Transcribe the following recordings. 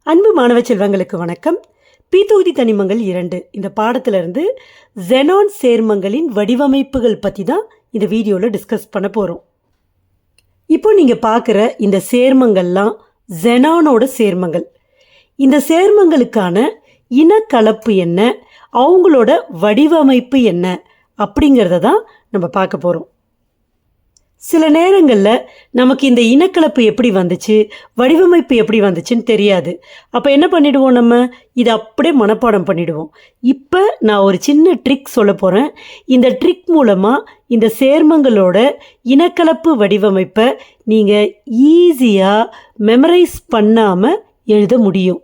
அன்பு மாணவ செல்வங்களுக்கு வணக்கம். பி தொகுதி தனிமங்கள் 2 இந்த பாடத்திலிருந்து ஜெனான் சேர்மங்களின் வடிவமைப்புகள் பற்றி தான் இந்த வீடியோவில் டிஸ்கஸ் பண்ண போகிறோம். இப்போ நீங்கள் பார்க்குற இந்த சேர்மங்கள்லாம் ஜெனானோட சேர்மங்கள். இந்த சேர்மங்களுக்கான இனக்கலப்பு என்ன, அவங்களோட வடிவமைப்பு என்ன அப்படிங்கிறத தான் நம்ம பார்க்க போகிறோம். சில நேரங்களில் நமக்கு இந்த இனக்கலப்பு எப்படி வந்துச்சு, வடிவமைப்பு எப்படி வந்துச்சுன்னு தெரியாது. அப்போ என்ன பண்ணிவிடுவோம், நம்ம இதை அப்படியே மனப்பாடம் பண்ணிவிடுவோம். இப்போ நான் ஒரு சின்ன ட்ரிக் சொல்ல போகிறேன். இந்த ட்ரிக் மூலமாக இந்த சேர்மங்களோட இனக்கலப்பு வடிவமைப்பை நீங்கள் ஈஸியாக மெமரைஸ் பண்ணாமல் எழுத முடியும்.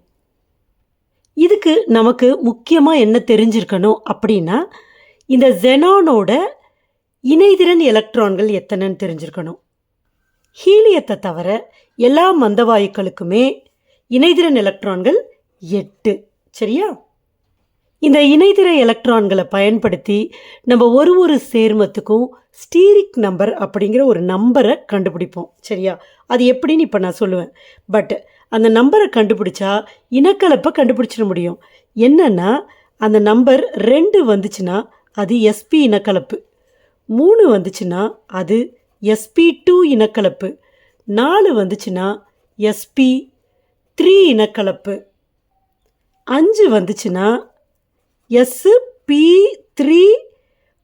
இதுக்கு நமக்கு முக்கியமாக என்ன தெரிஞ்சிருக்கணும் அப்படின்னா, இந்த ஜெனானோட இணைதிறன் எலக்ட்ரான்கள் எத்தனைன்னு தெரிஞ்சிருக்கணும். ஹீலியத்தை தவிர எல்லா மந்தவாயுக்களுக்குமே இணைதிறன் எலக்ட்ரான்கள் 8. சரியா? இந்த இணைதிற எலக்ட்ரான்களை பயன்படுத்தி நம்ம ஒரு சேர்மத்துக்கும் ஸ்டீரிக் நம்பர் அப்படிங்கிற ஒரு நம்பரை கண்டுபிடிப்போம். சரியா? அது எப்படின்னு இப்போ நான் சொல்லுவேன். பட் அந்த நம்பரை கண்டுபிடிச்சா இனக்கலப்பை கண்டுபிடிச்சிட முடியும். என்னன்னா, அந்த நம்பர் 2 வந்துச்சுன்னா அது எஸ்பி இனக்கலப்பு, 3 வந்துச்சுன்னா அது sp2 இனக்கலப்பு, 4 வந்துச்சுன்னா sp3 இனக்கலப்பு, 5 வந்துச்சுன்னா sp3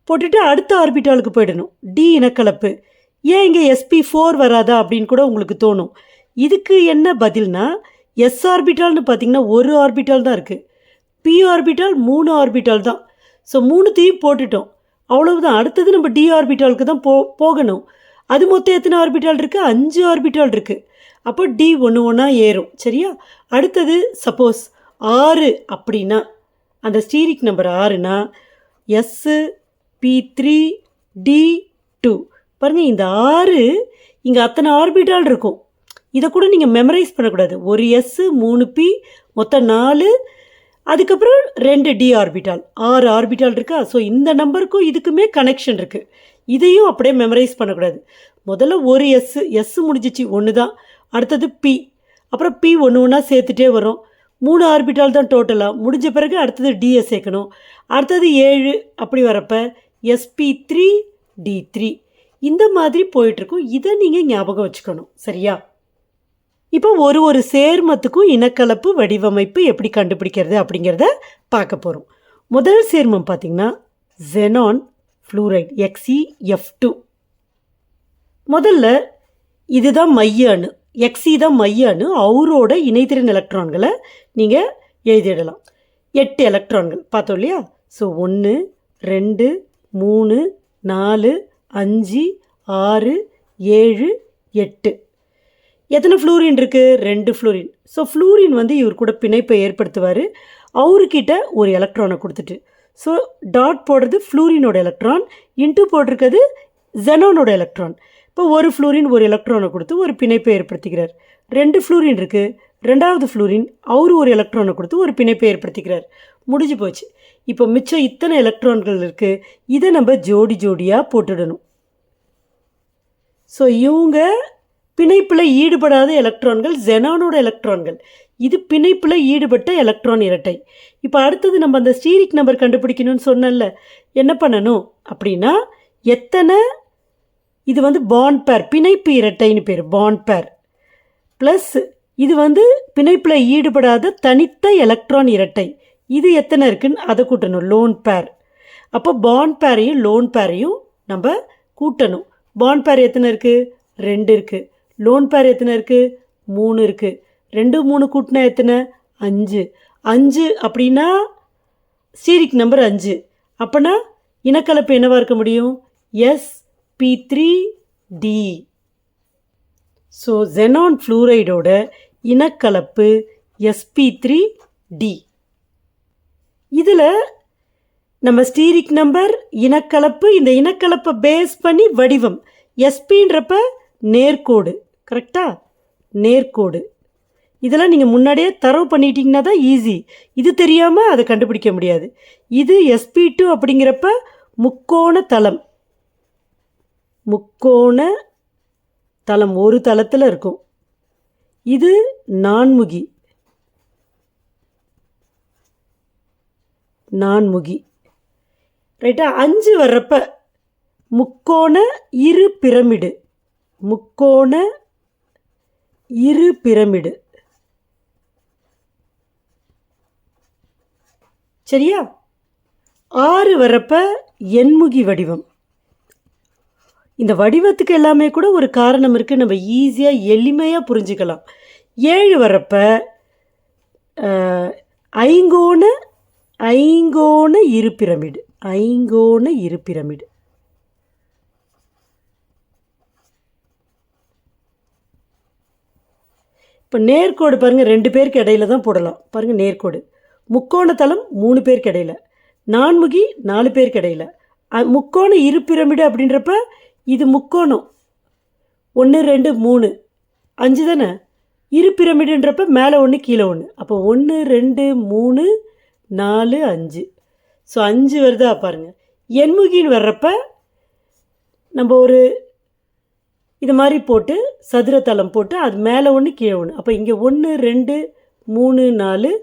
போட்டுட்டு அடுத்த ஆர்பிட்டாலுக்கு போயிடணும், டி இனக்கலப்பு. ஏன் இங்கே sp4 வராதா அப்படின்னு கூட உங்களுக்கு தோணும். இதுக்கு என்ன பதில்னா, எஸ் ஆர்பிட்டால்னு பார்த்தீங்கன்னா ஒரு ஆர்பிட்டால் தான் இருக்குது, பி ஆர்பிட்டால் 3 ஆர்பிட்டால் தான். ஸோ 3த்தையும் போட்டுட்டோம், அவ்வளவுதான். அடுத்தது நம்ம டி ஆர்பிட்டாலுக்கு தான் போகணும். அது மொத்தம் எத்தனை ஆர்பிட்டால் இருக்குது? 5 ஆர்பிட்டால் இருக்குது. அப்போ டி ஒன்று ஒன்றா ஏறும். சரியா? அடுத்தது சப்போஸ் 6 அப்படின்னா, அந்த ஸ்டீரிக் நம்பர் 6னா sp3d2. பாருங்கள், இந்த 6 இங்கே அத்தனை ஆர்பிட்டால் இருக்கும். இதை கூட நீங்கள் மெமரைஸ் பண்ணக்கூடாது. ஒரு எஸ், 3 பி, மொத்தம் 4, அதுக்கப்புறம் 2 டி ஆர்பிட்டால், 6 ஆர்பிட்டால் இருக்கா? ஸோ இந்த நம்பருக்கும் இதுக்குமே கனெக்ஷன் இருக்குது. இதையும் அப்படியே மெமரைஸ் பண்ணக்கூடாது. முதல்ல ஒரு எஸ் முடிஞ்சிச்சு, 1 தான். அடுத்தது பி, அப்புறம் பி ஒன்று ஒன்றா சேர்த்துட்டே வரும். 3 ஆர்பிட்டால் தான் டோட்டலாக. முடிஞ்ச பிறகு அடுத்தது டியை சேர்க்கணும். அடுத்தது 7 அப்படி வரப்போ sp3d3. இந்த மாதிரி போயிட்டுருக்கும். இதை நீங்கள் ஞாபகம் வச்சுக்கணும். சரியா? இப்போ ஒரு சேர்மத்துக்கும் இனக்கலப்பு வடிவமைப்பு எப்படி கண்டுபிடிக்கிறது அப்படிங்கிறத பார்க்க போகிறோம். முதல் சேர்மம் பார்த்திங்கன்னா ஜெனான் ஃப்ளூரைட் XeF2. முதல்ல இதுதான் மைய அணு, Xe தான் மைய அணு. அவரோட இணைதிறன் எலக்ட்ரான்களை நீங்கள் எழுதிடலாம். 8 எலக்ட்ரான்கள் பார்த்தோம் இல்லையா? ஸோ 1 2 3 4 5 6 7 8. எத்தனை ஃப்ளூரின் இருக்குது? 2 ஃப்ளூரின். ஸோ ஃப்ளூரின் வந்து இவர் கூட பிணைப்பை ஏற்படுத்துவார். அவர்கிட்ட ஒரு எலக்ட்ரானை கொடுத்துட்டு, ஸோ டாட் போடுறது ஃப்ளூரினோட எலக்ட்ரான், இன்ட்டு போட்டிருக்கிறது ஜெனானோட எலக்ட்ரான். இப்போ ஒரு ஃப்ளூரின் ஒரு எலக்ட்ரானை கொடுத்து ஒரு பிணைப்பை ஏற்படுத்திக்கிறார். 2 ஃப்ளூரின் இருக்குது, 2வது ஃப்ளூரின் அவர் ஒரு எலக்ட்ரானை கொடுத்து ஒரு பிணைப்பை ஏற்படுத்திக்கிறார். முடிஞ்சு போச்சு. இப்போ மிச்சம் இத்தனை எலக்ட்ரான்கள் இருக்குது. இதை நம்ம ஜோடி ஜோடியாக போட்டுடணும். ஸோ இவங்க பிணைப்பில் ஈடுபடாத எலக்ட்ரான்கள் ஜெனானோட எலக்ட்ரான்கள். இது பிணைப்பில் ஈடுபட்ட எலக்ட்ரான் இரட்டை. இப்போ அடுத்தது நம்ம அந்த ஸ்டீரிக் நம்பர் கண்டுபிடிக்கணும்னு சொன்னல, என்ன பண்ணணும் அப்படின்னா, எத்தனை இது வந்து பாண்ட் பேர், பிணைப்பு இரட்டைன்னு பேர், பாண்ட் பேர். ப்ளஸ் இது வந்து பிணைப்பில் ஈடுபடாத தனித்த எலக்ட்ரான் இரட்டை. இது எத்தனை இருக்குன்னு அதை கூட்டணும், லோன் பேர். அப்போ பாண்ட் பேரையும் லோன் பேரையும் நம்ம கூட்டணும். பாண்ட் பேர் எத்தனை இருக்குது? 2 இருக்குது. லோன் பேர் எத்தனை இருக்குது? 3 இருக்குது. 2 3 கூட்டினா எத்தனை? 5. 5 அப்படின்னா ஸ்டீரிக் நம்பர் 5. அப்போனா இனக்கலப்பு என்னவாக இருக்க முடியும்? sp3d. ஸோ ஜெனான் ஃப்ளூரைடோட இனக்கலப்பு sp3d. இதில் நம்ம ஸ்டீரிக் நம்பர், இனக்கலப்பு, இந்த இனக்கலப்பை பேஸ் பண்ணி வடிவம். sp-ன்றப்ப நேர்கோடு, கரெக்டா? நேர்கோடு. இதெல்லாம் நீங்கள் முன்னாடியே தரவு பண்ணிட்டீங்கன்னா தான் ஈஸி. இது தெரியாமல் அதை கண்டுபிடிக்க முடியாது. இது sp2 அப்படிங்கிறப்ப முக்கோண தளம், முக்கோண தளம் ஒரு தளத்தில் இருக்கும். இது நான்முகி, நான்முகி. ரைட்டா? 5 வர்றப்ப முக்கோண இரு பிரமிடு. முக்கோண இரு பிரமிடு. சரியா? 6 வர்றப்ப எண்முகி வடிவம். இந்த வடிவத்துக்கு எல்லாமே கூட ஒரு காரணம் இருக்குது, நம்ம ஈஸியாக எளிமையாக புரிஞ்சுக்கலாம். 7 வர்றப்ப ஐங்கோண ஐங்கோண இரு பிரமிடு. ஐங்கோண இரு பிரமிடு. இப்போ நேர்கோடு பாருங்கள், 2 பேருக்கு இடையில தான் போடலாம். பாருங்கள் நேர்கோடு. முக்கோணத்தளம் 3 பேருக்கு இடையில. நான்முகி 4 பேருக்கு இடையில. முக்கோண இரு பிரமிடு அப்படின்றப்ப இது முக்கோணம் 1 2 3 5 தானே. இரு பிரமிடுன்றப்ப மேலே 1 கீழே 1. அப்போ 1 2 3 4 5. ஸோ 5 வருதா பாருங்கள். எண்முகின்னு வர்றப்ப நம்ம ஒரு இது மாதிரி போட்டு சதுரத்தளம் போட்டு அது மேலே 1 கீழே 1. அப்போ இங்கே 1 2 3 4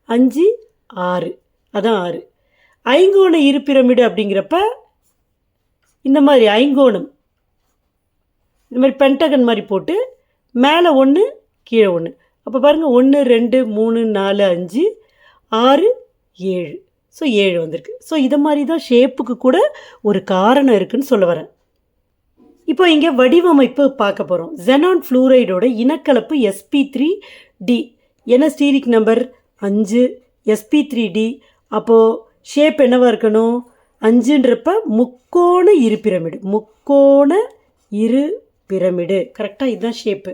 5 6. அதான் 6. ஐங்கோண இரு பிரமிடு அப்படிங்கிறப்ப இந்த மாதிரி ஐங்கோணம் இந்த மாதிரி பென்டகன் மாதிரி போட்டு மேலே 1 கீழே 1. அப்போ பாருங்கள் 1 2 3 4 5 6 7. ஸோ 7 வந்திருக்கு. ஸோ இதை மாதிரி தான் ஷேப்புக்கு கூட ஒரு காரணம் இருக்குதுன்னு சொல்ல வரேன். இப்போ இங்கே வடிவமைப்பு பார்க்க போகிறோம். ஜெனான் ஃப்ளூரைடோட இனக்கலப்பு sp3d. என்ன ஸ்டீரிக் நம்பர் 5, sp3d. அப்போது ஷேப் என்னவாக இருக்கணும்? 5ன்றப்ப முக்கோண இரு பிரமிடு. முக்கோண இரு பிரமிடு. கரெக்டாக இதுதான் ஷேப்பு.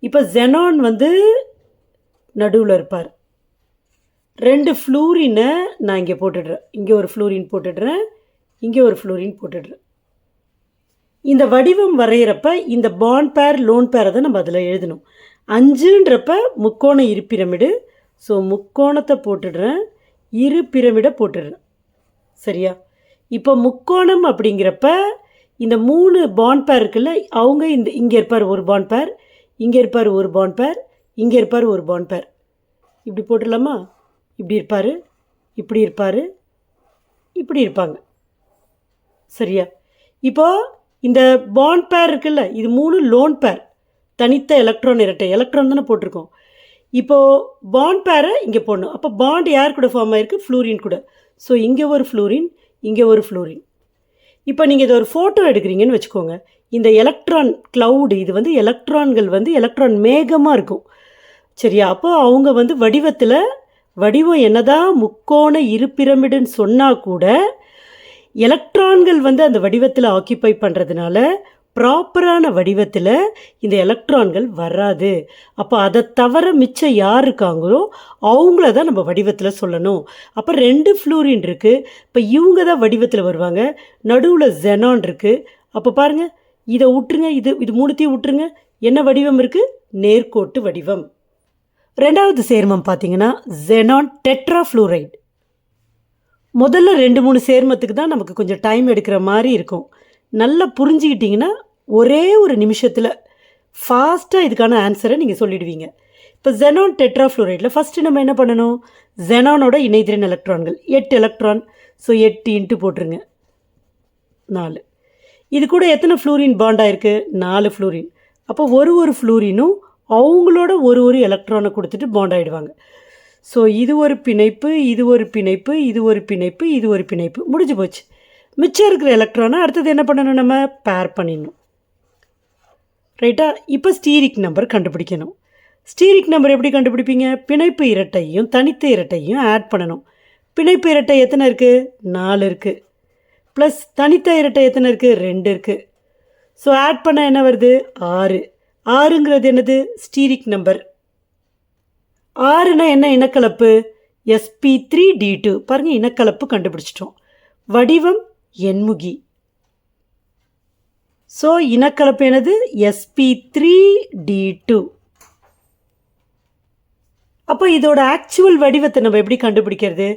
இப்போ ஜெனான் நடுவில் இருப்பார். 2 ஃப்ளூரினை நான் இங்கே போட்டுடுறேன். இங்கே ஒரு ஃப்ளூரின் போட்டுடுறேன், இங்கே ஒரு ஃப்ளூரின் போட்டுடுறேன். இந்த வடிவம் வரைகிறப்ப இந்த பாண்ட் பேர் லோன் பேரை தான் நம்ம அதில் எழுதணும். 5ன்றப்ப முக்கோண இரு பிரமிடு. ஸோ முக்கோணத்தை போட்டுடுறேன், இரு பிரமிடை போட்டுடுறேன். சரியா? இப்போ முக்கோணம் அப்படிங்கிறப்ப இந்த 3 பாண்ட் பேர் இருக்குல்ல, அவங்க இங்கே இருப்பார் ஒரு பாண்ட் பேர், இங்கே இருப்பார் ஒரு பாண்ட் பேர், இங்கே இருப்பார் ஒரு பாண்ட் பேர். இப்படி போட்டுடலாமா? இப்படி இருப்பார், இப்படி இருப்பார், இப்படி இருப்பாங்க. சரியா? இப்போது இந்த பாண்ட் பேர் இருக்குல்ல, இது 3 லோன் பேர். தனித்த எலக்ட்ரான் இரட்டை. எலக்ட்ரான் தானே போட்டிருக்கோம். இப்போது பாண்ட் பேரை இங்கே போடணும். அப்போ பாண்ட் யார் கூட ஃபார்ம் ஆகிருக்கு? ஃப்ளூரின் கூட. ஸோ இங்கே ஒரு ஃப்ளூரின், இங்கே ஒரு ஃப்ளூரின். இப்போ நீங்கள் இதை ஒரு ஃபோட்டோ எடுக்கிறீங்கன்னு வச்சுக்கோங்க. இந்த எலக்ட்ரான் க்ளவுடு, இது எலக்ட்ரான்கள் எலக்ட்ரான் மேகமாக இருக்கும். சரியா? அப்போ அவங்க வடிவம் என்னதான் முக்கோண இரு பிரமிடுன்னு சொன்னால் கூட எலக்ட்ரான்கள் அந்த வடிவத்தில் ஆக்கியபை பண்ணுறதுனால ப்ராப்பரான வடிவத்தில் இந்த எலக்ட்ரான்கள் வராது. அப்போ அதை தவிர மிச்சம் யார் இருக்காங்களோ அவங்கள தான் நம்ம வடிவத்தில் சொல்லணும். அப்போ 2 ஃப்ளூரின் இருக்குது. இப்போ இவங்க தான் வடிவத்தில் வருவாங்க. நடுவில் ஜெனான் இருக்குது. அப்போ பாருங்கள், இதை விட்டுருங்க, இது 3த்தையும் விட்டுருங்க. என்ன வடிவம் இருக்குது? நேர்கோட்டு வடிவம். 2வது சேர்மம் பார்த்தீங்கன்னா ஜெனான் டெட்ராஃப்ளூரைடு. முதல்ல 2-3 சேர்மத்துக்கு தான் நமக்கு கொஞ்சம் டைம் எடுக்கிற மாதிரி இருக்கும். நல்லா புரிஞ்சுக்கிட்டிங்கன்னா ஒரே ஒரு நிமிஷத்தில் ஃபாஸ்ட்டாக இதுக்கான ஆன்சரை நீங்கள் சொல்லிடுவீங்க. இப்போ ஜெனான் டெட்ராஃப்ளூரைடில் ஃபஸ்ட்டு நம்ம என்ன பண்ணணும்? ஜெனானோட இணைதிறன் எலக்ட்ரான்கள் 8 எலக்ட்ரான். ஸோ 8 இன்ட்டு போட்டுருங்க, 4. இது கூட எத்தனை ஃப்ளூரின் பாண்ட் ஆயிருக்கு? 4 ஃப்ளூரின். அப்போ ஒரு ஃப்ளூரினும் அவங்களோட ஒரு எலக்ட்ரானை கொடுத்துட்டு பாண்ட் ஆகிடுவாங்க. ஸோ இது ஒரு பிணைப்பு, இது ஒரு பிணைப்பு, இது ஒரு பிணைப்பு, இது ஒரு பிணைப்பு. முடிஞ்சு போச்சு. மிச்சம் இருக்கிற எலக்ட்ரானை அடுத்தது என்ன பண்ணணும்? நம்ம பேர் பண்ணிடணும். ரைட்டா? இப்போ ஸ்டீரிக் நம்பர் கண்டுபிடிக்கணும். ஸ்டீரிக் நம்பர் எப்படி கண்டுபிடிப்பீங்க? பிணைப்பு இரட்டையும் தனித்த இரட்டையும் ஆட் பண்ணணும். பிணைப்பு இரட்டை எத்தனை இருக்குது? 4 இருக்குது. ப்ளஸ் தனித்த இரட்டை எத்தனை இருக்குது? 2 இருக்குது. ஸோ ஆட் பண்ண என்ன வருது? 6. 6ங்கிறது என்னது? Stearic number. 6னா என்ன இனக்கலப்பு? sp3d2. பாருங்கள், இனக்கலப்பு கண்டுபிடிச்சிட்டோம். வடிவம் எண்முகி. ஸோ இனக்கலப்பு என்னது? sp3d2. அப்போ இதோட ஆக்சுவல் வடிவத்தை நம்ம எப்படி கண்டுபிடிக்கிறது?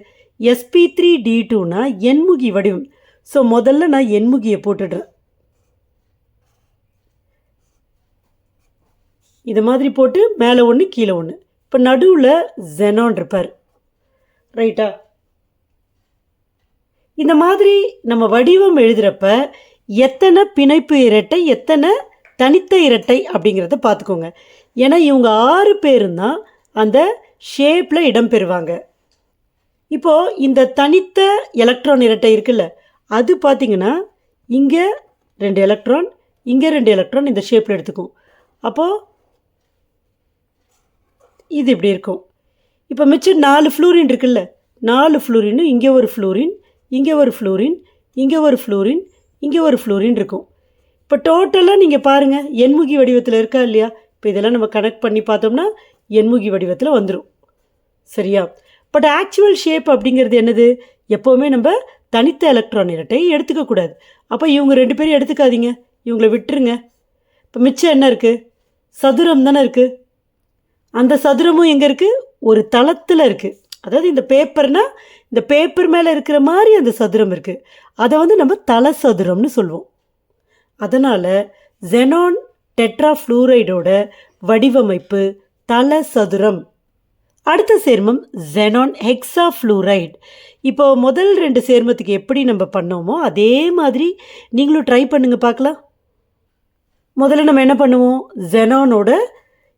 sp3d2னா எண்முகி வடிவம். ஸோ முதல்ல நான் எண்முகியை போட்டுடுறேன். இது மாதிரி போட்டு மேலே 1 கீழே 1. இப்போ நடுவில் ஜெனான் இருப்பார். ரைட்டா? இந்த மாதிரி நம்ம வடிவம் எழுதுகிறப்ப எத்தனை பிணைப்பு இரட்டை எத்தனை தனித்த இரட்டை அப்படிங்கிறத பார்த்துக்கோங்க. ஏன்னா இவங்க 6 பேரும் தான் அந்த ஷேப்பில் இடம்பெறுவாங்க. இப்போது இந்த தனித்த எலக்ட்ரான் இரட்டை இருக்குல்ல, அது பார்த்திங்கன்னா இங்கே 2 எலக்ட்ரான், இங்கே 2 எலக்ட்ரான் இந்த ஷேப்பில் எடுத்துக்கும். அப்போது இது இப்படி இருக்கும். இப்போ மிச்சம் 4 ஃப்ளூரின் இருக்குல்ல, 4 ஃப்ளூரின், இங்கே ஒரு ஃப்ளூரின், இங்கே ஒரு ஃப்ளூரின், இங்கே ஒரு ஃப்ளூரின், இங்கே ஒரு ஃப்ளூரின் இருக்கும். இப்போ டோட்டலாக நீங்கள் பாருங்கள் எண்முகி வடிவத்தில் இருக்கா இல்லையா? இப்போ இதெல்லாம் நம்ம கனெக்ட் பண்ணி பார்த்தோம்னா எண்முகி வடிவத்தில் வந்துடும். சரியா? பட் ஆக்சுவல் ஷேப் அப்படிங்கிறது என்னது? எப்போவுமே நம்ம தனித்த எலக்ட்ரான் இரட்டை எடுத்துக்கக்கூடாது. அப்போ இவங்க 2 பேரும் எடுத்துக்காதீங்க, இவங்களை விட்டுருங்க. இப்போ மிச்சம் என்ன இருக்குது? சதுரம் தானே இருக்குது. அந்த சதுரமும் எங்கே இருக்குது? ஒரு தளத்தில் இருக்குது. அதாவது இந்த பேப்பர்னால் இந்த பேப்பர் மேலே இருக்கிற மாதிரி அந்த சதுரம் இருக்குது. அதை வந்து நம்ம தல சதுரம்னு சொல்லுவோம். அதனால் ஜெனான் டெட்ராஃப்ளூரைடோட வடிவமைப்பு தல சதுரம். அடுத்த சேர்மம் ஜெனான் ஹெக்ஸாஃப்ளூரைடு. இப்போ முதல் 2 சேர்மத்துக்கு எப்படி நம்ம பண்ணோமோ அதே மாதிரி நீங்களும் ட்ரை பண்ணுங்கள் பார்க்கலாம். முதல்ல நம்ம என்ன பண்ணுவோம்? ஜெனானோட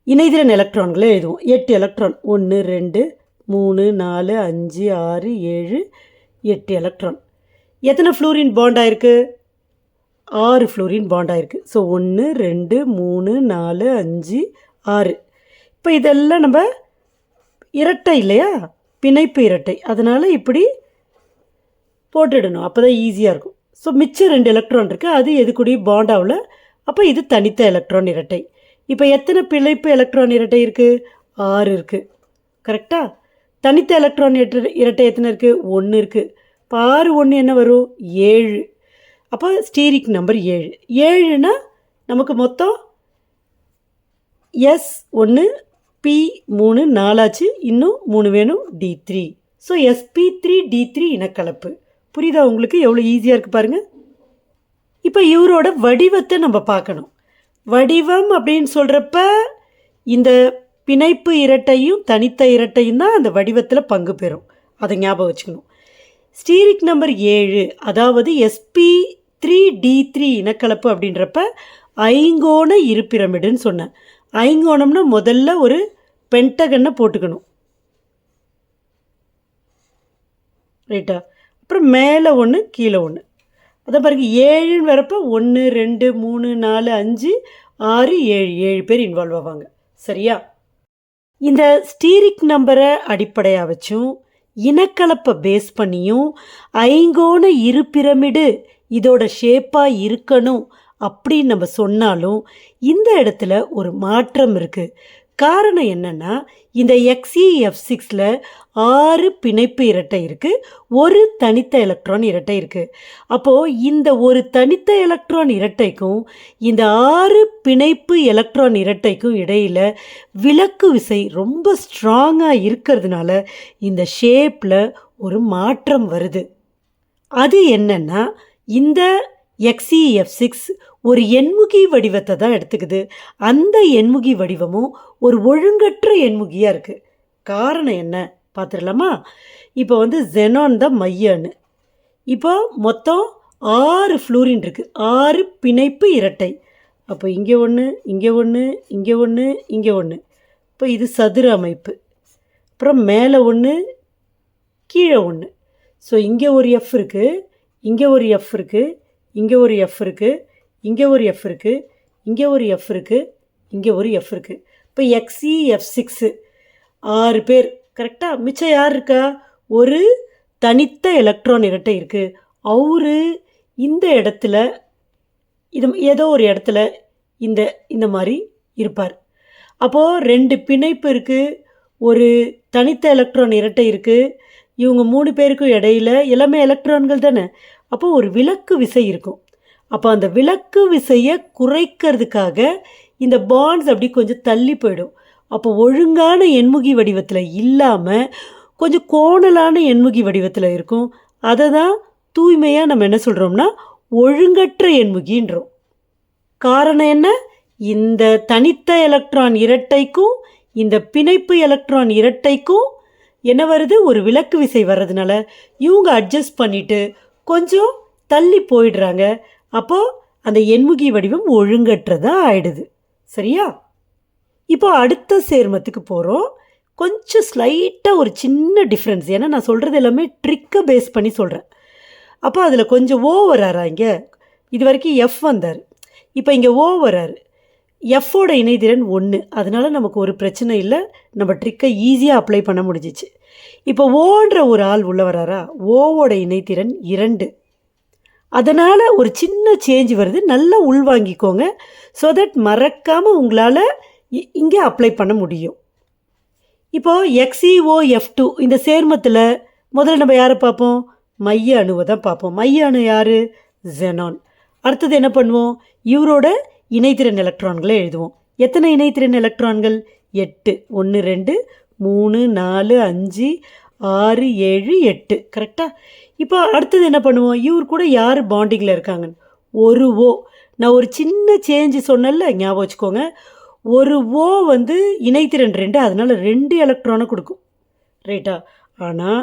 இணைதிறன் எலக்ட்ரான்களை எழுதுவோம். 8 எலக்ட்ரான், 1 2 3 4 5 6 7 8 எலக்ட்ரான். எத்தனை ஃப்ளூரின் பாண்ட் ஆயிருக்கு? 6 ஃப்ளூரின் பாண்ட் ஆயிருக்கு. ஸோ 1 2 3 4 5 6. இப்போ இதெல்லாம் நம்ம இரட்டை இல்லையா, பிணைப்பு இரட்டை, அதனால் இப்படி போட்டுடணும். அப்போ தான் ஈஸியாக இருக்கும். ஸோ மிச்சம் 2 எலக்ட்ரான் இருக்குது, அது எது கூடயும் பாண்ட் ஆகல. அப்போ இது தனித்த எலக்ட்ரான் இரட்டை. இப்போ எத்தனை பிணைப்பு எலக்ட்ரான் இரட்டை இருக்குது? 6 இருக்குது. கரெக்டாக? தனித்த எலக்ட்ரான் இரட்டை எத்தனை இருக்குது? 1 இருக்குது. இப்போ 6 1 என்ன வரும்? 7. அப்போ ஸ்டீரிக் நம்பர் 7. 7னா நமக்கு மொத்தம் S1 P3 4 ஆச்சு, இன்னும் 3 வேணும், D3. So sp3d3 இனக்கலப்பு. புரியுதா உங்களுக்கு? எவ்வளோ ஈஸியாக இருக்குது பாருங்கள். இப்போ இவரோட வடிவத்தை நம்ம பார்க்கணும். வடிவம் அப்படின்னு சொல்கிறப்ப இந்த பிணைப்பு இரட்டையும் தனித்த இரட்டையும் தான் அந்த வடிவத்தில் பங்கு பெறும். அதை ஞாபகம் வச்சுக்கணும். ஸ்டீரிக் நம்பர் 7, அதாவது sp3d3 இனக்கலப்பு அப்படின்றப்ப ஐங்கோண இருபிரமிடுன்னு சொன்னேன். ஐங்கோணம்னா முதல்ல ஒரு பென்டகனை போட்டுக்கணும், ரைட்டா? அப்புறம் மேலே 1 கீழே 1. அதை பாருங்க, 7ன்னு வரப்போ 1 2 3 4 5 6 7 7 பேர் இன்வால்வ் ஆவாங்க. சரியா? இந்த ஸ்டீரிக் நம்பரை அடிப்படையாக வச்சும் இனக்கலப்பை பேஸ் பண்ணியும் ஐங்கோண இருபிரமிடு இதோட ஷேப்பாக இருக்கணும் அப்படின்னு நம்ம சொன்னாலும் இந்த இடத்துல ஒரு மாற்றம் இருக்குது. காரணம் என்னென்னா, இந்த XeF6ல் 6 பிணைப்பு இரட்டை இருக்குது, ஒரு தனித்த எலக்ட்ரான் இரட்டை இருக்குது. அப்போது இந்த ஒரு தனித்த எலக்ட்ரான் இரட்டைக்கும் இந்த 6 பிணைப்பு எலக்ட்ரான் இரட்டைக்கும் இடையில் விலக்கு விசை ரொம்ப ஸ்ட்ராங்காக இருக்கிறதுனால இந்த ஷேப்பில் ஒரு மாற்றம் வருது. அது என்னென்னா, இந்த XeF6 ஒரு எண்முகி வடிவத்தை தான் எடுத்துக்குது. அந்த எண்முகி வடிவமும் ஒரு ஒழுங்கற்ற எண்முகியாக இருக்குது. காரணம் என்ன பார்த்துடலாமா? இப்போ வந்து ஜெனான் தான் மையன்னு. இப்போ மொத்தம் 6 ஃப்ளூரின் இருக்குது, 6 பிணைப்பு இரட்டை. அப்போ இங்கே 1 இங்கே 1 இங்கே 1 இங்கே 1. இப்போ இது சதுர அமைப்பு. அப்புறம் மேலே 1 கீழே 1. ஸோ இங்கே ஒரு எஃப் இருக்குது, இங்கே ஒரு எஃப் இருக்குது, இங்கே ஒரு எஃப் இருக்குது, இங்கே ஒரு எஃப் இருக்குது, இங்கே ஒரு எஃப் இருக்குது, இங்கே ஒரு எஃப் இருக்குது. இப்போ XeF6 6 பேர். கரெக்டாக? மிச்சம் யார் இருக்கா? ஒரு தனித்த எலக்ட்ரான் இரட்டை இருக்குது. அவரு இந்த இடத்துல இது ஏதோ ஒரு இடத்துல இந்த மாதிரி இருப்பார். அப்போது 2 பிணைப்பு இருக்குது, ஒரு தனித்த எலக்ட்ரான் இரட்டை இருக்குது. இவங்க 3 பேருக்கும் இடையில எல்லாமே எலக்ட்ரான்கள் தானே. அப்போது ஒரு விலக்கு விசை இருக்கும். அப்போ அந்த விலக்கு விசையை குறைக்கிறதுக்காக இந்த பாண்ட்ஸ் அப்படி கொஞ்சம் தள்ளி போயிடும். அப்போ ஒழுங்கான எண்முகி வடிவத்தில் இல்லாமல் கொஞ்சம் கோணலான எண்முகி வடிவத்தில் இருக்கும். அதை தான் தூய்மையாக நம்ம என்ன சொல்கிறோம்னா ஒழுங்கற்ற எண்முகின்றோம். காரணம் என்ன? இந்த தனித்த எலக்ட்ரான் இரட்டைக்கும் இந்த பிணைப்பு எலக்ட்ரான் இரட்டைக்கும் என்ன வருது? ஒரு விலக்கு விசை வர்றதுனால இவங்க அட்ஜஸ்ட் பண்ணிவிட்டு கொஞ்சம் தள்ளி போயிடுறாங்க. அப்போது அந்த எண்முகி வடிவம் ஒழுங்கற்றதா ஆயிடுது. சரியா? இப்போ அடுத்த சேர்மத்துக்கு போகிறோம். கொஞ்சம் ஸ்லைட்டாக ஒரு சின்ன டிஃப்ரென்ஸ். ஏன்னா நான் சொல்கிறது எல்லாமே ட்ரிக்கை பேஸ் பண்ணி சொல்கிறேன். அப்போ அதில் கொஞ்சம் ஓ வராரா இங்கே? இது வரைக்கும் எஃப் வந்தார். இப்போ இங்கே ஓ வராரு. எஃப்போட இணைதிறன் 1. அதனால நமக்கு ஒரு பிரச்சனை இல்லை. நம்ம ட்ரிக்கை ஈஸியாக அப்ளை பண்ண முடிஞ்சிச்சு. இப்போ ஓன்ற ஒரு ஆள் உள்ள வராரா? ஓவோட இணைத்திறன் 2. அதனால் ஒரு சின்ன சேஞ்ச் வருது. நல்லா உள்வாங்கிக்கோங்க. ஸோ தட் மறக்காமல் உங்களால் இங்கே அப்ளை பண்ண முடியும். இப்போது XeOF2 இந்த சேர்மத்தில் முதல்ல நம்ம யாரை பார்ப்போம்? மைய அணுவை தான் பார்ப்போம். மைய அணு யார்? ஜெனான். அடுத்தது என்ன பண்ணுவோம்? இவரோட இணைத்திறன் எலக்ட்ரான்களை எழுதுவோம். எத்தனை இணைத்திறன் எலக்ட்ரான்கள்? 8. 1 2 3 4 5 6 7 8. கரெக்டாக? இப்போ அடுத்தது என்ன பண்ணுவோம்? இவர் கூட யார் பாண்டிங்கில் இருக்காங்க? ஒரு ஓ. நான் ஒரு சின்ன சேஞ்சு சொன்னல, ஞாபகம் வச்சுக்கோங்க. ஒரு ஓ வந்து இணைத்திறன் 2, அதனால் 2 எலக்ட்ரானை கொடுக்கும். ரைட்டா? ஆனால்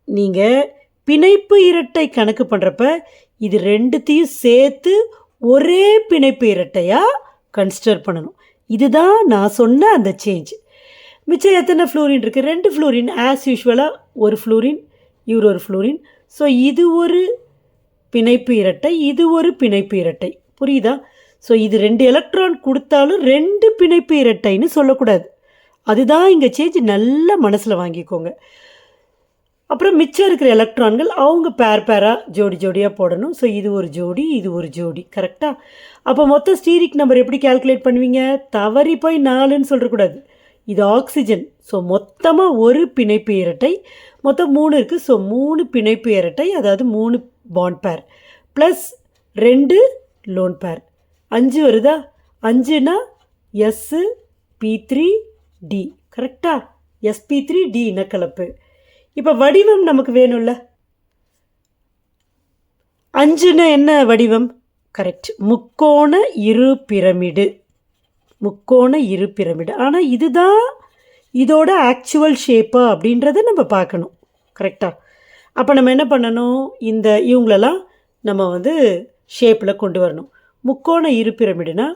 நீங்கள் பிணைப்பு இரட்டை கணக்கு பண்ணுறப்ப இது ரெண்டுத்தையும் சேர்த்து ஒரே பிணைப்பு இரட்டையாக கன்சிடர் பண்ணணும். இதுதான் நான் சொன்ன அந்த சேஞ்ச். மிச்சம் எத்தனை ஃப்ளூரின் இருக்குது? 2 ஃப்ளூரின். ஆஸ் யூஷுவலாக ஒரு ஃப்ளூரின், இவர் ஒரு ஃப்ளூரின். ஸோ இது ஒரு பிணைப்பு இரட்டை, இது ஒரு பிணைப்பு இரட்டை. புரியுதா? ஸோ இது 2 எலக்ட்ரான் கொடுத்தாலும் 2 பிணைப்பு இரட்டைன்னு சொல்லக்கூடாது. அதுதான் இங்கே சேஞ்ச். நல்லா மனசில் வாங்கிக்கோங்க. அப்புறம் மிச்சம் இருக்கிற எலக்ட்ரான்கள் அவங்க பேராக ஜோடி ஜோடியாக போடணும். ஸோ இது ஒரு ஜோடி, இது ஒரு ஜோடி. கரெக்டாக? அப்போ மொத்தம் ஸ்டீரிக் நம்பர் எப்படி கால்குலேட் பண்ணுவீங்க? தவறி போய் 4ன்னு சொல்லக்கூடாது. இது ஆக்சிஜன். ஸோ மொத்தமாக ஒரு பிணைப்பு இரட்டை. மொத்தம் 3 இருக்குது. ஸோ 3 பிணைப்பு இரட்டை, அதாவது 3 பாண்ட் பேர் ப்ளஸ் 2 லோன் பேர். 5 வருதா? 5னா sp3d. கரெக்டா? sp3d இனக்கலப்பு. இப்போ வடிவம் நமக்கு வேணும்ல. 5னா என்ன வடிவம்? கரெக்ட், முக்கோண இரு பிரமிடு. முக்கோண இரு பிரமிடு. ஆனால் இதுதான் இதோட ஆக்சுவல் ஷேப்பா அப்படின்றத நம்ம பார்க்கணும். கரெக்டாக? அப்போ நம்ம என்ன பண்ணணும்? இவங்களெல்லாம் நம்ம வந்து ஷேப்பில் கொண்டு வரணும். முக்கோண இரு பிரமிடுனா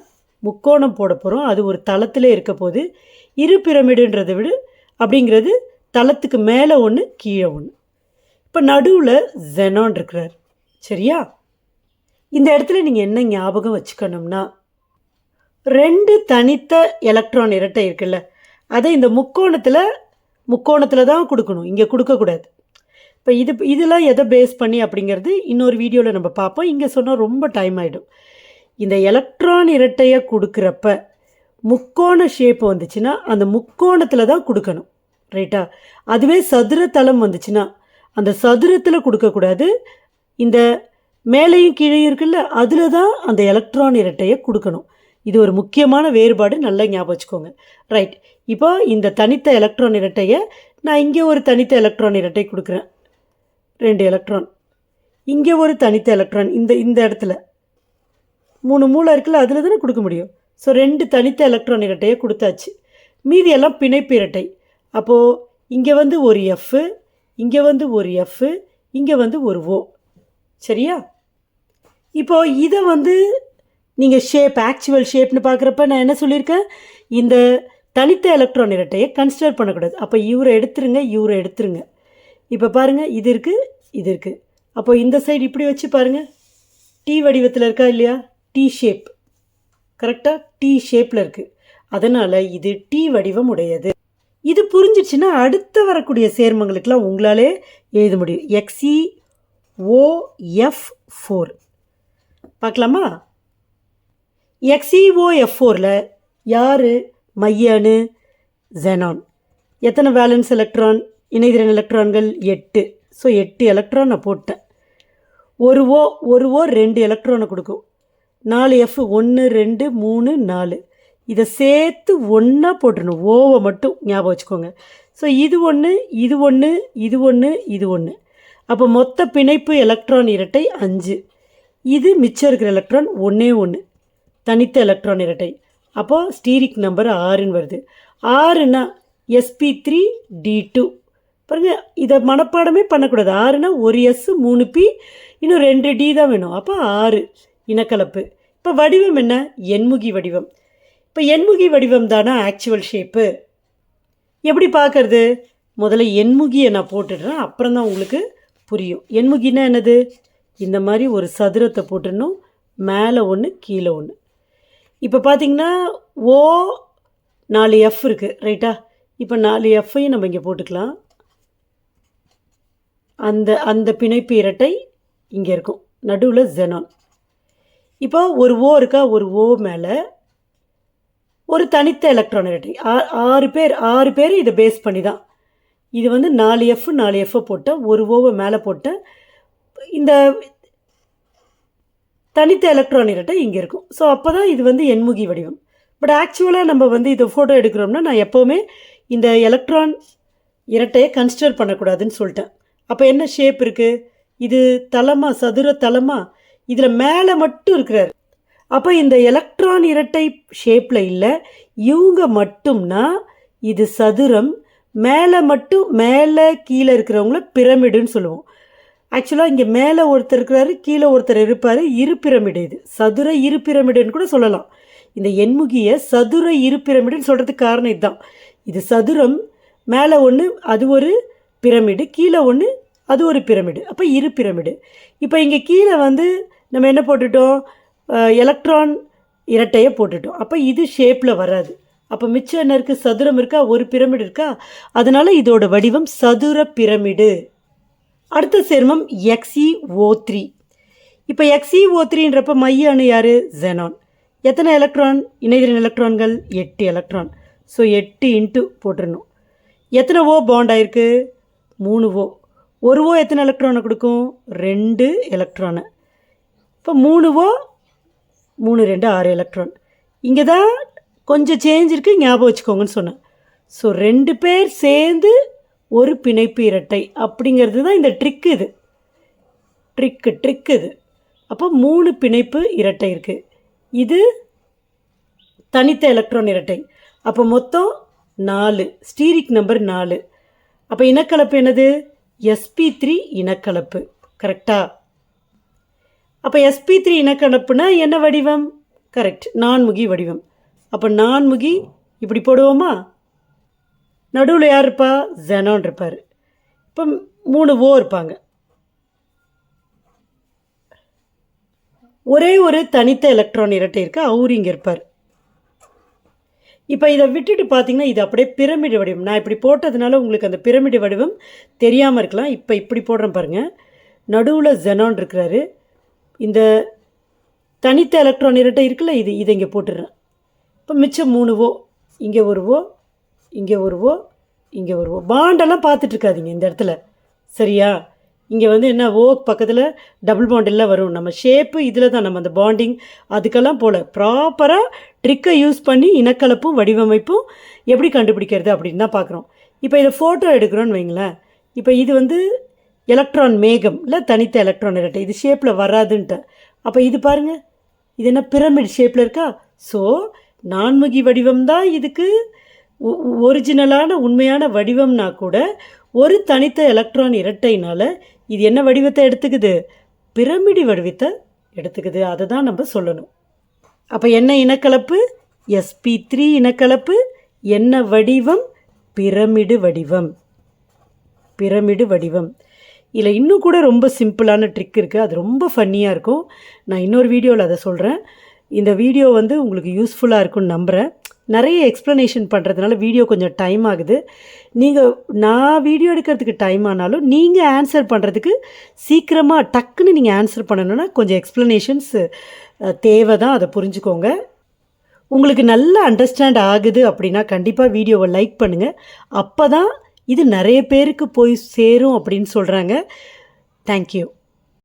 முக்கோணம் போட போகிறோம். அது ஒரு தளத்திலே இருக்க போது. இரு பிரமிடுன்றதை விட அப்படிங்கிறது தளத்துக்கு மேலே ஒன்று, கீழே ஒன்று. இப்போ நடுவில் ஜெனான் இருக்கிறார். சரியா? இந்த இடத்துல நீங்கள் என்ன ஞாபகம் வச்சுக்கணும்னா, 2 தனித்த எலக்ட்ரான் இரட்டை இருக்குல்ல, அதை இந்த முக்கோணத்தில் தான் கொடுக்கணும், இங்கே கொடுக்கக்கூடாது. இப்போ இதெல்லாம் எதை பேஸ் பண்ணி அப்படிங்கிறது இன்னொரு வீடியோவில் நம்ம பார்ப்போம். இங்கே சொன்னால் ரொம்ப டைம் ஆகிடும். இந்த எலக்ட்ரான் இரட்டையை கொடுக்குறப்ப முக்கோண ஷேப் வந்துச்சுன்னா அந்த முக்கோணத்தில் தான் கொடுக்கணும். ரைட்டா? அதுவே சதுர தளம் வந்துச்சுன்னா அந்த சதுரத்தில் கொடுக்கக்கூடாது. இந்த மேலேயும் கீழே இருக்குல்ல, அதில் தான் அந்த எலக்ட்ரான் இரட்டையை கொடுக்கணும். இது ஒரு முக்கியமான வேறுபாடு. நல்லா ஞாபகம் வச்சுக்கோங்க. ரைட். இப்போ இந்த தனித்த எலக்ட்ரான் இரட்டையை நான் இங்கே ஒரு தனித்த எலக்ட்ரான் இரட்டை கொடுக்குறேன். 2 எலக்ட்ரான். இங்கே ஒரு தனித்த எலக்ட்ரான் இந்த இடத்துல 3 மூளை இருக்குல்ல, அதில் தானே கொடுக்க முடியும். ஸோ 2 தனித்த எலக்ட்ரான் இரட்டையை கொடுத்தாச்சு. மீதி எல்லாம் பிணைப்பு இரட்டை. அப்போது இங்கே வந்து ஒரு எஃப், இங்கே வந்து ஒரு எஃப், இங்கே வந்து ஒரு ஓ. சரியா? இப்போது இதை வந்து நீங்கள் ஆக்சுவல் ஷேப்னு பார்க்குறப்ப நான் என்ன சொல்லியிருக்கேன்? இந்த தனித்த எலக்ட்ரான் இரட்டையை கன்சிடர் பண்ணக்கூடாது. அப்போ இவரை எடுத்துருங்க. இப்போ பாருங்கள், இது இருக்குது. அப்போ இந்த சைடு இப்படி வச்சு பாருங்கள். டி வடிவத்தில் இருக்கா இல்லையா? D shape. கரெக்டாக? டி ஷேப்பில் இருக்குது. அதனால் இது டி வடிவம் உடையது. இது புரிஞ்சிடுச்சுன்னா அடுத்து வரக்கூடிய சேர்மங்களுக்கெல்லாம் உங்களாலே எழுத முடியும். XeOF4 பார்க்கலாமா? XeOF4ல் யார் மைய அணு? ஜெனான். எத்தனை வேலன்ஸ் எலக்ட்ரான்? இணைதிறன் எலக்ட்ரான்கள் 8. ஸோ 8 எலக்ட்ரான் நான் போட்டேன். ஒரு ஓ 2 எலக்ட்ரானை கொடுக்கும். 4 எஃப் 1 2 3 4. இதை சேர்த்து ஒன்றா போட்டுடணும். ஓவை மட்டும் ஞாபகம் வச்சுக்கோங்க. ஸோ இது ஒன்று, இது ஒன்று, இது ஒன்று, இது ஒன்று. அப்போ மொத்த பிணைப்பு எலக்ட்ரான் இரட்டை 5. இது மிச்சம் இருக்கிற எலக்ட்ரான் 1 தனித்த எலக்ட்ரான் இரட்டை. அப்போது ஸ்டீரிக் நம்பர் 6ன்னு வருது. 6னா sp3d2. பாருங்கள், இதை மனப்பாடமே பண்ணக்கூடாது. 6னா ஒரு எஸ் 3 பி இன்னும் 2 டி தான் வேணும். அப்போ 6 இனக்கலப்பு. இப்போ வடிவம் என்ன? எண்முகி வடிவம். இப்போ எண்முகி வடிவம் தானே ஆக்சுவல் ஷேப்பு. எப்படி பார்க்கறது? முதல்ல எண்முகியை நான் போட்டுடுறேன், அப்புறம் தான் உங்களுக்கு புரியும். எண்முகின்னா என்னது? இந்த மாதிரி ஒரு சதுரத்தை போட்டுடணும், மேலே ஒன்று கீழே ஒன்று. இப்போ பார்த்தீங்கன்னா ஓ 4 எஃப் இருக்குது, ரைட்டா? இப்போ 4 எஃப்ஐயும் நம்ம இங்கே போட்டுக்கலாம். அந்த அந்த பிணைப்பு இரட்டை இங்கே இருக்கும், நடுவில் ஜெனான். இப்போ ஒரு ஓ இருக்கா, ஒரு ஓ மேலே ஒரு தனித்த எலக்ட்ரான் இரட்டை. 6 பேர் இதை பேஸ் பண்ணி தான். இது வந்து 4 எஃப் போட்டேன், ஒரு ஓவை மேலே போட்டேன். இந்த தனித்த எலக்ட்ரான் இரட்டை இங்கே இருக்கும். ஸோ அப்போ தான் இது வந்து எண்முகி வடிவம். பட் ஆக்சுவலாக நம்ம வந்து இதை ஃபோட்டோ எடுக்கிறோம்னா நான் எப்போவுமே இந்த எலக்ட்ரான் இரட்டையை கன்சிடர் பண்ணக்கூடாதுன்னு சொல்லிட்டேன். அப்போ என்ன ஷேப் இருக்குது? இது தளமா, சதுர தளமா? இதில் மேலே மட்டும் இருக்கிறார். அப்போ இந்த எலக்ட்ரான் இரட்டை ஷேப்பில் இல்லை, இவங்க மட்டும்னா இது சதுரம். மேலே மட்டும், மேலே கீழே இருக்கிறவங்கள பிரமிடுன்னு சொல்லுவோம். ஆக்சுவலாக இங்கே மேலே ஒருத்தர் இருக்கிறாரு, கீழே ஒருத்தர் இருப்பார், இரு பிரமிடு. இது சதுர இரு பிரமிடுன்னு கூட சொல்லலாம். இந்த எண்முகியை சதுர இரு பிரமிடுன்னு சொல்கிறதுக்கு காரணம் இதுதான். இது சதுரம், மேலே ஒன்று அது ஒரு பிரமிடு, கீழே ஒன்று அது ஒரு பிரமிடு, அப்போ இரு பிரமிடு. இப்போ இங்கே கீழே வந்து நம்ம என்ன போட்டுட்டோம்? எலக்ட்ரான் இரட்டையை போட்டுட்டோம். அப்போ இது ஷேப்பில் வராது. அப்போ மிச்சம் என்ன இருக்குது? சதுரம் இருக்கா, ஒரு பிரமிடு இருக்கா, அதனால் இதோட வடிவம் சதுர பிரமிடு. அடுத்த சேர்மம் XeO3. இப்போ XeO3ன்றப்ப மைய அணு யார்? ஜெனான். எத்தனை எலக்ட்ரான்? இணைதிறன் எலக்ட்ரான்கள் 8 எலக்ட்ரான். ஸோ 8 இன்ட்டு போட்டுடணும். எத்தனை ஓ பாண்ட் ஆயிருக்கு? 3 ஓ. ஒரு ஓ எத்தனை எலக்ட்ரானை கொடுக்கும்? 2 எலக்ட்ரானை. இப்போ 3 ஓ 3 2 6 எலக்ட்ரான். இங்கே தான் கொஞ்சம் சேஞ்ச் இருக்குது, ஞாபகம் வச்சுக்கோங்கன்னு சொன்னேன். ஸோ 2 பேர் சேர்ந்து ஒரு பிணைப்பு இரட்டை அப்படிங்கிறது தான் இந்த ட்ரிக்கு. இது ட்ரிக்கு இது. அப்போ 3 பிணைப்பு இரட்டை இருக்குது. இது தனித்த எலக்ட்ரான் இரட்டை. அப்போ மொத்தம் 4, ஸ்டீரிக் நம்பர் 4. அப்போ இனக்கலப்பு என்னது? sp3 இனக்கலப்பு. கரெக்டா? அப்போ sp3 இனக்கலப்புனா என்ன வடிவம்? கரெக்ட், நான்முகி வடிவம். அப்போ நான்முகி இப்படி போடுவோமா? நடுவில் யார் இருப்பா? ஜெனான் இருப்பார். இப்போ 3 ஓ இருப்பாங்க. ஒரே ஒரு தனித்த எலக்ட்ரான் இரட்டை இருக்கு, அவரு இங்கே இருப்பார். இப்போ இதை விட்டுட்டு பார்த்தீங்கன்னா இது அப்படியே பிரமிடு வடிவம். நான் இப்படி போட்டதுனால உங்களுக்கு அந்த பிரமிடு வடிவம் தெரியாமல் இருக்கலாம். இப்போ இப்படி போடுறேன் பாருங்கள். நடுவில் ஜெனான் இருக்கிறாரு. இந்த தனித்த எலக்ட்ரான் இரட்டை இருக்குல்ல, இதை இங்கே போட்டுடுறேன். இப்போ மிச்சம் 3 ஓ. இங்கே ஒரு ஓ, இங்கே ஒரு ஓ, இங்கே ஒரு ஓ. பாண்டெல்லாம் பார்த்துட்ருக்காதீங்க இந்த இடத்துல, சரியா? இங்கே வந்து என்ன, ஓ பக்கத்தில் டபுள் பாண்ட் எல்லாம் வரும். நம்ம ஷேப்பு இதில் தான், நம்ம அந்த பாண்டிங் அதுக்கெல்லாம் போல் ப்ராப்பராக ட்ரிக்கை யூஸ் பண்ணி இனக்கலப்பும் வடிவமைப்பும் எப்படி கண்டுபிடிக்கிறது அப்படின்னு தான் பார்க்குறோம். இப்போ இதை ஃபோட்டோ எடுக்கிறோன்னு வைங்களேன். இப்போ இது வந்து எலக்ட்ரான் மேகம் இல்லை, தனித்த எலக்ட்ரான் இரட்டை. இது ஷேப்பில் வராதுன்ட்டு. அப்போ இது பாருங்கள், இது என்ன பிரமிட் ஷேப்பில் இருக்கா? ஸோ நான்முகி வடிவம் தான் இதுக்கு ஒரிஜினலான உண்மையான வடிவம்னா கூட ஒரு தனித்த எலக்ட்ரான் இரட்டைனால் இது என்ன வடிவத்தை எடுத்துக்குது? பிரமிடு வடிவத்தை எடுத்துக்குது. அதை தான் நம்ம சொல்லணும். அப்போ என்ன இனக்கலப்பு? sp3 இனக்கலப்பு. என்ன வடிவம்? பிரமிடு வடிவம். பிரமிடு வடிவம். இதில் இன்னும் கூட ரொம்ப சிம்பிளான ட்ரிக் இருக்குது, அது ரொம்ப ஃபன்னியாக இருக்கும். நான் இன்னொரு வீடியோவில் அதை சொல்கிறேன். இந்த வீடியோ வந்து உங்களுக்கு யூஸ்ஃபுல்லாக இருக்கும்னு நம்புகிறேன். நிறைய எக்ஸ்ப்ளனேஷன் பண்ணுறதுனால வீடியோ கொஞ்சம் டைம் ஆகுது. நான் வீடியோ எடுக்கிறதுக்கு டைம் ஆனாலும் நீங்கள் ஆன்சர் பண்ணுறதுக்கு சீக்கிரமாக டக்குன்னு நீங்கள் ஆன்சர் பண்ணணுன்னா கொஞ்சம் எக்ஸ்ப்ளனேஷன்ஸ் தேவை தான், அதை புரிஞ்சுக்கோங்க. உங்களுக்கு நல்லா அண்டர்ஸ்டாண்ட் ஆகுது அப்படின்னா கண்டிப்பாக வீடியோவை லைக் பண்ணுங்கள். அப்போ தான் இது நிறைய பேருக்கு போய் சேரும் அப்படின்னு சொல்கிறாங்க. தேங்க்யூ.